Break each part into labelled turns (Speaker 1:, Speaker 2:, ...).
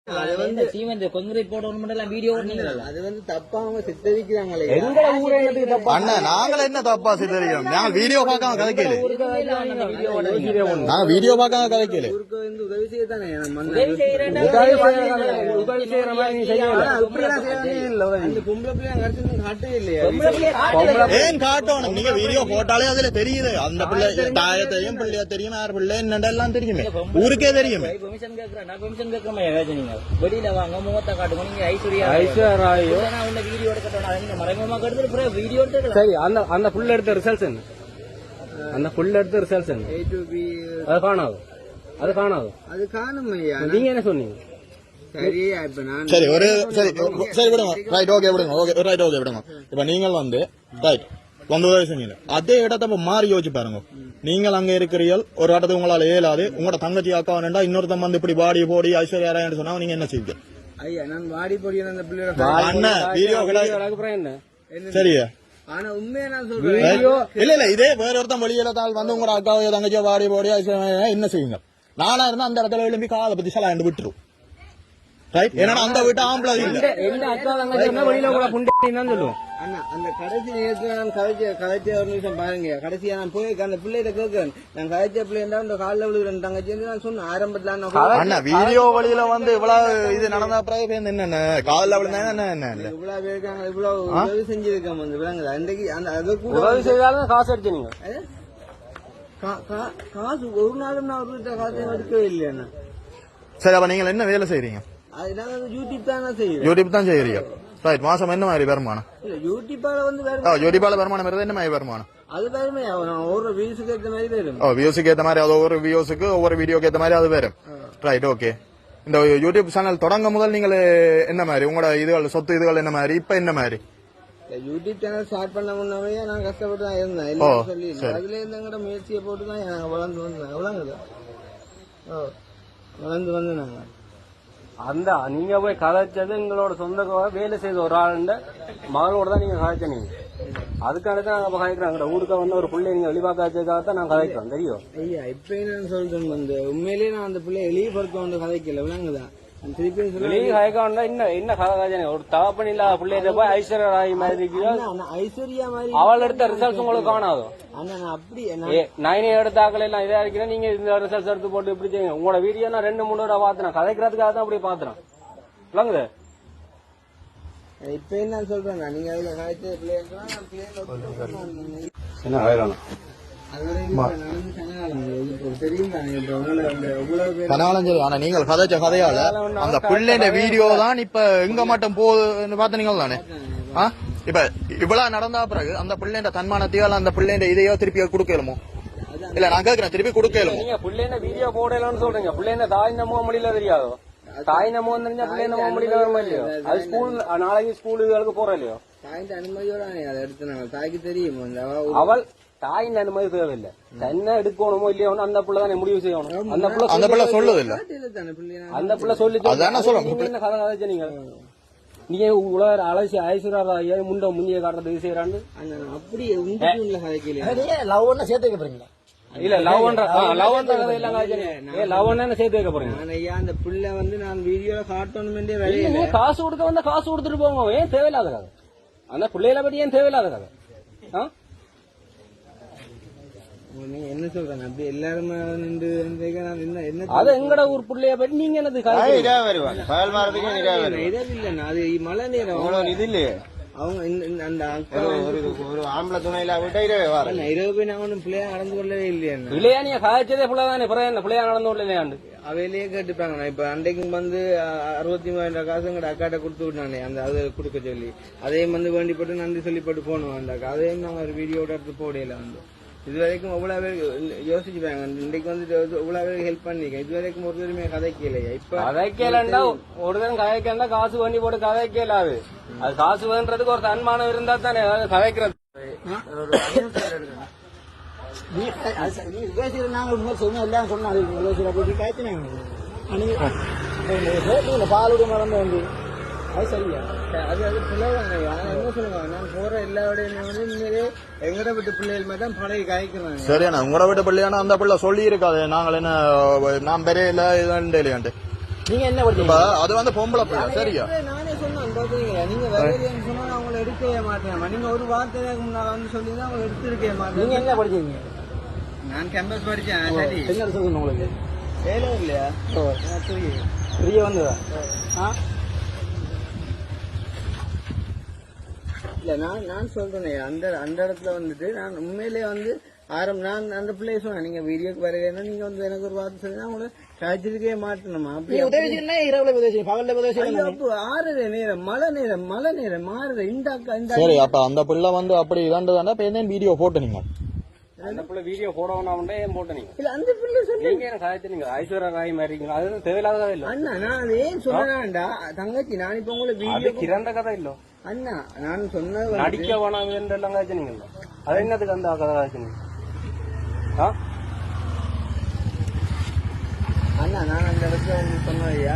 Speaker 1: அது வந்து cement concrete போடணும் வீடியோ அது வந்து தப்பா அவங்க சித்தரிக்கிறாங்களே.
Speaker 2: அண்ணா நாங்கள என்ன தப்பா சித்தரிக்கிறோம்? நாங்க வீடியோ பார்க்காம கதைக்கல. நாங்க வீடியோ பார்க்காம கதைக்கல.
Speaker 1: உதவி செய்யத்தானே
Speaker 2: ஏன் காட்டணும்? நீங்க வீடியோ போட்டாலே அதுல தெரியுது. அந்த பிள்ளை தாய தெரியும், பிள்ளைய தெரியும், யார் பிள்ளை என்னெல்லாம் தெரியுமே, ஊருக்கே தெரியுமே.
Speaker 1: வெளியில வாங்க முகத்தை காட்டுங்க. நீங்க ஐஸ்வர்யா வீடியோ எடுக்கணும் மறைமுகமா கெடுத்து வீடியோ எடுத்து
Speaker 3: சரி. அந்த புள்ள எடுத்த ரிசல்ட்ஸ் என்ன? அந்த புள்ள எடுத்த ரிசல்ட்ஸ் என்ன? அது காணாது. அது காணாது.
Speaker 1: அது காணும்.
Speaker 3: நீங்க என்ன சொன்னீங்க?
Speaker 2: சரி ஒரு சரி சரி விடுங்க. ரைட் ஓகே விடுங்க. ஓகே ரைட் ஓகே விடுங்க. இப்ப நீங்கள் வந்து ரைட் வந்து உதவி செஞ்சீங்க. அதே இடத்த மாறி யோசிச்சு பாருங்க. நீங்கள் அங்க இருக்கிறீர்கள், ஒரு இடத்துக்கு உங்களால இயலாது, உங்களோட தங்கச்சி அக்கா வேண்டா, இன்னொருத்தம் வந்து இப்படி பாடி போடி ஐஸ்வர்யா சொன்னா நீங்க என்ன செய்வீங்க?
Speaker 1: ஐயா நான் வாடி போடி அந்த பிள்ளையோட
Speaker 2: சரியா?
Speaker 1: ஆனா உண்மையா நான் சொல்றேன்.
Speaker 2: இல்ல இதே வேற ஒருத்தன் வெளியில தாள் வந்து உங்களோட அக்காவையோ தங்கச்சியோ வாடி போடி ஐஸ்வர்யா என்ன செய்வீங்க? நானா இருந்தா அந்த இடத்துல எழுப்பி காலை பத்தி சலாண்டு விட்டுரும். ஏன்னா அந்த வீட்டு ஆம்பளை
Speaker 3: சொல்லுவோம்.
Speaker 1: அந்த கடைசி நேரத்துல நான் கதைச்ச ஒரு நிமிஷம் பாருங்க. கடைசியா நான் போய் அந்த பிள்ளைகிட்ட கேட்கிறேன், நான் கதைச்ச பிள்ளைண்டா இந்த காலில் விழுகிறேன் தங்கச்சி நான் சொன்னேன் ஆரம்பத்துல.
Speaker 2: வீடியோ வழியில வந்து இவ்வளவு இது நடந்த பிறகு என்ன காலில் விழுந்தா என்ன
Speaker 1: இவ்வளவு இருக்காங்க, இவ்வளவு உதவி செஞ்சிருக்காங்க வந்து விளங்குது. அன்றைக்கு அந்த அது கூட
Speaker 3: உதவி செய்தாலும் காசு அடிச்சீங்க.
Speaker 1: காசு ஒரு நாளும் நான் ஒரு காசு எடுக்கவே இல்லையா.
Speaker 2: சரி அப்ப நீங்க என்ன வேலை செய்யறீங்க?
Speaker 1: யூடியூப்
Speaker 2: தான் செய்யறீங்க. ரைட். மாசம் என்ன மாதிரி வருமானம்?
Speaker 1: யூடியூப்பால வந்து
Speaker 2: யூடியூப்பால வருமானம் வருது. என்ன மாதிரி வருமானம்?
Speaker 1: அது வேறுமே ஒவ்வொரு வியூஸுக்கு ஏற்ற மாதிரி வரும்.
Speaker 2: வியூஸுக்கு ஏற்ற மாதிரி, அது ஒவ்வொரு வியூஸுக்கு ஒவ்வொரு வீடியோக்கு ஏற்ற மாதிரி அது வரும். Right okay. இந்த யூடியூப் சேனல் தொடங்க முதல் நீங்கள் என்ன மாதிரி உங்களோட இதுகள் சொத்து இதுகள் என்ன மாதிரி, இப்ப என்ன மாதிரி?
Speaker 1: யூடியூப் சேனல் ஸ்டார்ட் பண்ண முன்னவே நான் கஷ்டப்பட்டு தான் இருந்தேன். எல்லாம் சொல்லி அதுல இருந்து எங்கட முயற்சியை போட்டு தான் நாங்க வளர்ந்து வந்தோம். வளர்ந்து வந்து நாங்க
Speaker 3: அந்த நீங்க போய் கதைச்சது எங்களோட சொந்த வேலை செய்த ஒரு ஆள் மகளோட தான் நீங்க கதைச்சனீங்க. அதுக்காக தான் நாங்க கதைக்கிறோம். ஊருக்கு வந்து ஒரு பிள்ளை நீங்க வெளிப்பாக்காச்சதுக்காக தான் நாங்க கதைக்கிறோம். தெரியும்
Speaker 1: ஐயா. இப்ப நான் சொல்றேன் வந்து உண்மையிலேயே நான் அந்த பிள்ளைய வெளியே பொறுக்க வந்து கதைக்கல விளங்குதான்.
Speaker 3: வெளியே கதைக்க என்ன கதை ஒரு தகப்பன் இல்லாத பிள்ளைய போய் ஐஸ்வர்யா ராய் மாதிரி
Speaker 1: ஐஸ்வர்யா மாதிரி
Speaker 3: அவள் எடுத்த ரிசல்ட்ஸ் உங்களுக்கு காணாதோ?
Speaker 1: அப்படி
Speaker 3: நைனே எடுத்தாக்கள் எல்லாம் இதா இருக்கிறேன். நீங்க இந்த ரிசல்ட்ஸ் எடுத்து போட்டு இப்படி செய்யுங்க. உங்களோட வீடியோ நான் 2-3 தடவை பாத்துறேன். கதைக்கிறதுக்காக தான் அப்படி பாத்துறேன். விளங்குது?
Speaker 1: இப்ப என்ன சொல்றேன், நீங்க
Speaker 3: என்ன
Speaker 2: ஆனா நீங்கள் கதைச்ச கதையால அந்த பிள்ளைங்க வீடியோ தான் இப்ப எங்க மட்டும் போகுதுன்னு பாத்தீங்க தானே. இப்ப இவ்வளவு நடந்தா பிறகு அந்த பிள்ளைங்க தன்மானத்தையோ அந்த பிள்ளைங்க இதையோ திருப்பி கொடுக்கலுமோ? இல்ல நான் கேக்குறேன், திருப்பி கொடுக்கலும்.
Speaker 3: நீங்க பிள்ளைங்க வீடியோ போடலாம்னு சொல்றீங்க. பிள்ளைங்க தாய் நம்ம முடியல தெரியாதோ? தாய் நம்ம தெரிஞ்சா பிள்ளை நம்ம முடியல வருமா இல்லையோ? அது ஸ்கூல் நாளைக்கு ஸ்கூலுக்கு போறோம் இல்லையோ?
Speaker 1: தாயின் அனுமதியோட அதை எடுத்து தாய்க்கு தெரியும்.
Speaker 3: அவள் தாயின் அனுமதி தேவையில்லை. தன்னை எடுக்கணுமோ இல்லையோ அந்த பிள்ளை தான் முடிவு செய்யணும்.
Speaker 2: அந்த பிள்ளை சொல்லுது இல்ல.
Speaker 3: அந்த பிள்ளை சொல்லி என்ன கதை கதைச்ச நீங்க? நீங்க உலக அலசி ஐஸ்வர்யா முண்ட முந்திய காட்டுறது செய்யறான்னு
Speaker 1: அப்படி
Speaker 3: லவ் ஒண்ணு சேர்த்து வைக்க போறீங்களா? இல்ல லவ் சேர்த்து வைக்க போறீங்க.
Speaker 1: அந்த பிள்ளை வந்து நான் வீடியோல காட்டணும்
Speaker 3: காசு கொடுக்க வந்தா காசு கொடுத்துட்டு போங்க. ஏன் தேவையில்லாத கதை? அந்த பிள்ளைகளை பத்தி ஏன் தேவையில்லாத கதை?
Speaker 1: என்ன சொல்றேன் அப்படி எல்லாருமே
Speaker 3: அது எங்கட ஊர் பிள்ளைய பத்தி நீங்க என்னது
Speaker 1: அது மழை நேரம் இது இல்லையே. அவங்க ஒரு ஆம்பளை துணையில விட்ட இரவு போய் நாங்க ஒன்னும் பிள்ளையா நடந்து கொள்ளவே இல்லையா.
Speaker 3: பிள்ளையா நீங்க காய்ச்சதே பிள்ளைதானே, பிள்ளையா நடந்து கொள்ளலையாண்டு
Speaker 1: அவையிலேயே கேட்டுப்பாங்க. இப்ப அன்றைக்கு வந்து 63,000 காசு எங்கட அக்காட்ட கொடுத்து விட்டானே அந்த அது கொடுக்க சொல்லி அதையும் வந்து வேண்டிப்பட்டு நன்றி சொல்லிப்பட்டு போனோம். அந்த அதையும் நாங்க ஒரு வீடியோட எடுத்து போடையில வந்து இது வரைக்கும் எவ்வளவு பேர் யோசிச்சுப்பாங்க. இன்னைக்கு வந்து எவ்வளவு பேருக்கு ஹெல்ப் பண்ணிக்க. இது வரைக்கும் ஒரு தடவை கதைக்கலையா? இப்ப
Speaker 3: கதைக்கலண்டா ஒரு தரம் கதைக்கா காசு பண்ணி போட்டு கதைக்கலாது. அது காசு வேண்டதுக்கு ஒரு தன்மானம் இருந்தா தானே கதைக்கிறது.
Speaker 1: நாங்க சொன்ன எல்லாம் சொன்னாங்க பாலுடைய மறந்து வந்து அது சரியா? அது பிள்ளைவாங்க. என்ன சொல்லுங்க, நான் போற எல்லா விடையும் எங்கட வீட்டு பிள்ளைகள் மாதிரி தான் பழைய காய்க்கிறாங்க.
Speaker 2: சரியா உங்களோட வீட்டு பிள்ளையான அந்த பிள்ளை சொல்லி இருக்காது நாங்கள் என்ன நான் பெரிய இல்ல இதுண்டு
Speaker 3: நீங்க என்ன படிச்சீங்க?
Speaker 2: இப்ப அது வந்து பொம்பளை பிள்ளை சரியா?
Speaker 1: நானே சொன்னேன் பாத்தீங்களா, நீங்க வேலையிலேன்னு சொன்னா நான் உங்களை எடுக்கவே மாட்டேன். நீங்க ஒரு வார்த்தை நான் வந்து சொல்லி தான் உங்களை எடுத்துருக்கவே மாட்டேன்.
Speaker 3: நீங்க என்ன படிச்சீங்க?
Speaker 1: நான் கேம்பஸ் படிச்சேன். சரி
Speaker 3: என்ன சொல்லுங்க உங்களுக்கு?
Speaker 1: வேலை இல்லையா?
Speaker 3: ஃப்ரீயா வந்ததா?
Speaker 1: இல்ல நான் சொல்றேன் அந்த இடத்துல வந்துட்டு நான் உண்மையிலேயே வந்து நான் அந்த பிள்ளைய சொன்னேன், நீங்க வீடியோக்கு வரலன்னா நீங்க வந்து எனக்கு ஒரு வார்த்தை சொல்லி உங்களை காய்ச்சிருக்கவே மாட்டணுமா? அப்படி
Speaker 3: உதவி செய்யணும், இரவுல உதவி செய்யும், பகல்ல உதவி செய்யணும்.
Speaker 1: ஆறுற நேரம் மழை நேரம் மாறுற இந்த
Speaker 2: சரி. அப்ப அந்த பிள்ளை வந்து அப்படி இதாண்டதாண்டா இப்ப என்ன வீடியோ போட்டு நீங்க
Speaker 3: அந்த பிள்ளை வீடியோ போடணும் ஏன் போட்ட நீங்க?
Speaker 1: இல்ல அந்த பிள்ளை சொல்லி
Speaker 3: நீங்க என்ன காய்ச்சி நீங்க ஐஸ்வர்யா காய் மாதிரி இருக்கீங்க. அது தேவையில்லாத இல்ல
Speaker 1: அண்ணா. நான் அதை ஏன் சொன்னேன்டா தங்கச்சி, நான் இப்ப உங்களை வீடியோ
Speaker 3: கிறந்த கதை இல்ல
Speaker 1: அண்ணா. நான் சொன்னது
Speaker 3: நடிக்க வேணாம் எல்லாம் காய்ச்சி நீங்க. அது என்னதுக்கு அந்த கதை காய்ச்சி நீங்க?
Speaker 1: அண்ணா நான் அந்த இடத்துல வந்து சொன்னதையா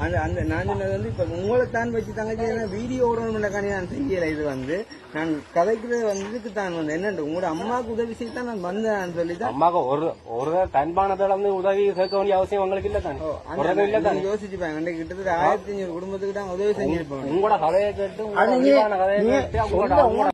Speaker 1: அந்த நான் சொன்னது வந்து இப்ப உங்களை தான் வச்சு தங்கச்சி வீடியோ ஓடணும்னாக்கானே நான் செய்யல. இது வந்து நான் கதைக்கிறது வந்ததுக்கு தான் வந்து என்னண்டு உங்களோட அம்மாவுக்கு உதவி செய்ய தான் நான் வந்தேன் சொல்லிதான்.
Speaker 3: அம்மாவுக்கு ஒரு தன்பானதோட வந்து உதவி கேட்க வேண்டிய அவசியம் உங்களுக்கு இல்ல தானே?
Speaker 1: யோசிச்சுப்பாங்க அன்றைக்கு கிட்டத்தட்ட 1500 குடும்பத்துக்கு தான் உதவி செஞ்சிருப்பாங்க.
Speaker 3: உங்களோட கதையை கேட்டு உங்களோட